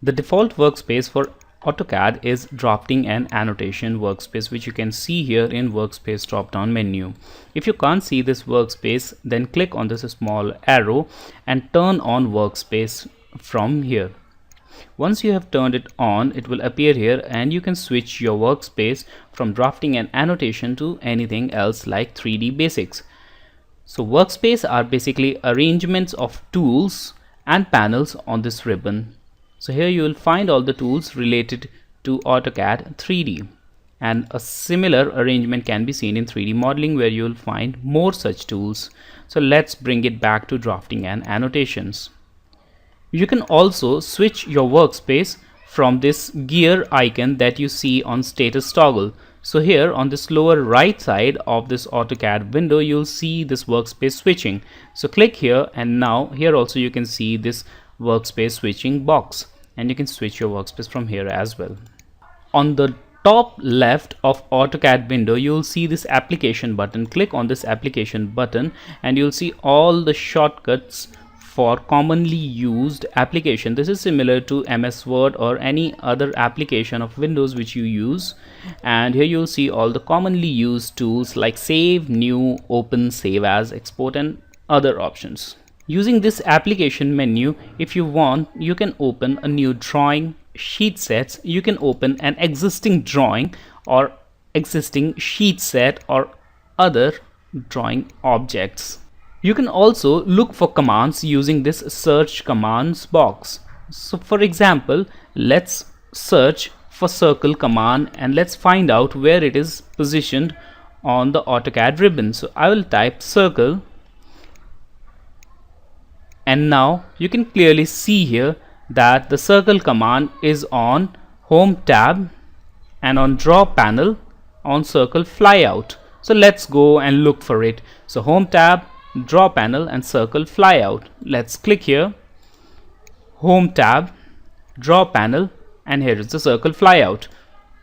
The default workspace for AutoCAD is drafting and annotation workspace, which you can see here in workspace drop down menu. If you can't see this workspace, then click on this small arrow and turn on workspace from here. Once you have turned it on, it will appear here and you can switch your workspace from drafting and annotation to anything else like 3D basics. So workspace are basically arrangements of tools and panels on this ribbon. So here you will find all the tools related to AutoCAD 3D, and a similar arrangement can be seen in 3D modeling where you will find more such tools. So let's bring it back to drafting and annotations. You can also switch your workspace from this gear icon that you see on status toggle. So here on this lower right side of this AutoCAD window, you'll see this workspace switching. So click here, and now here also you can see this workspace switching box, and you can switch your workspace from here as well. On the top left of AutoCAD window, you'll see this application button. Click on this application button and you'll see all the shortcuts for commonly used application. This is similar to MS Word or any other application of Windows which you use, and here you'll see all the commonly used tools like save, new, open, save as, export, and other options. Using this application menu, if you want, you can open a new drawing, sheet sets, you can open an existing drawing or existing sheet set or other drawing objects. You can also look for commands using this search commands box. So for example, let's search for circle command and let's find out where it is positioned on the AutoCAD ribbon. So I will type circle, and now you can clearly see here that the circle command is on home tab and on draw panel on circle flyout. So let's go and look for it. So home tab, draw panel, and circle flyout. Let's click here, home tab, draw panel, and here is the circle flyout.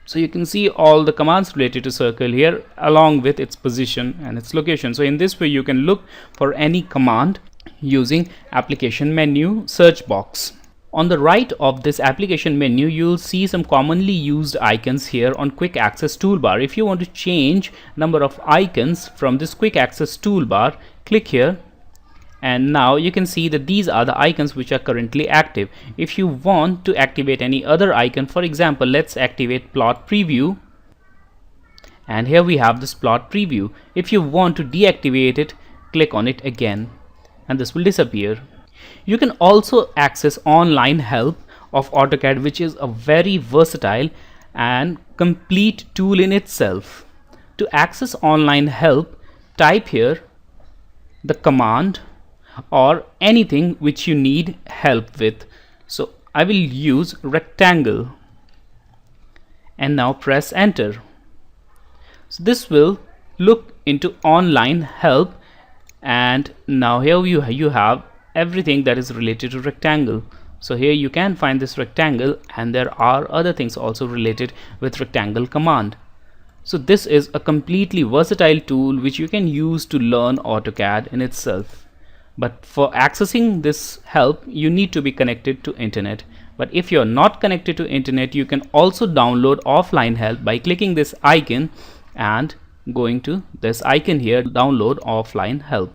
So you can see all the commands related to circle here along with its position and its location. So in this way you can look for any command using application menu search box. On the right of this application menu, you'll see some commonly used icons here on quick access toolbar. If you want to change number of icons from this quick access toolbar, click here, and now you can see that these are the icons which are currently active. If you want to activate any other icon, for example, let's activate plot preview, and here we have this plot preview. If you want to deactivate it, click on it again and this will disappear. You can also access online help of AutoCAD, which is a very versatile and complete tool in itself. To access online help, type here the command or anything which you need help with. So I will use rectangle, and now press enter. So this will look into online help, and now here you have everything that is related to rectangle. So here you can find this rectangle, and there are other things also related with rectangle command. So this is a completely versatile tool which you can use to learn AutoCAD in itself. But for accessing this help, you need to be connected to internet. But if you're not connected to internet, you can also download offline help by clicking this icon and going to this icon here, download offline help.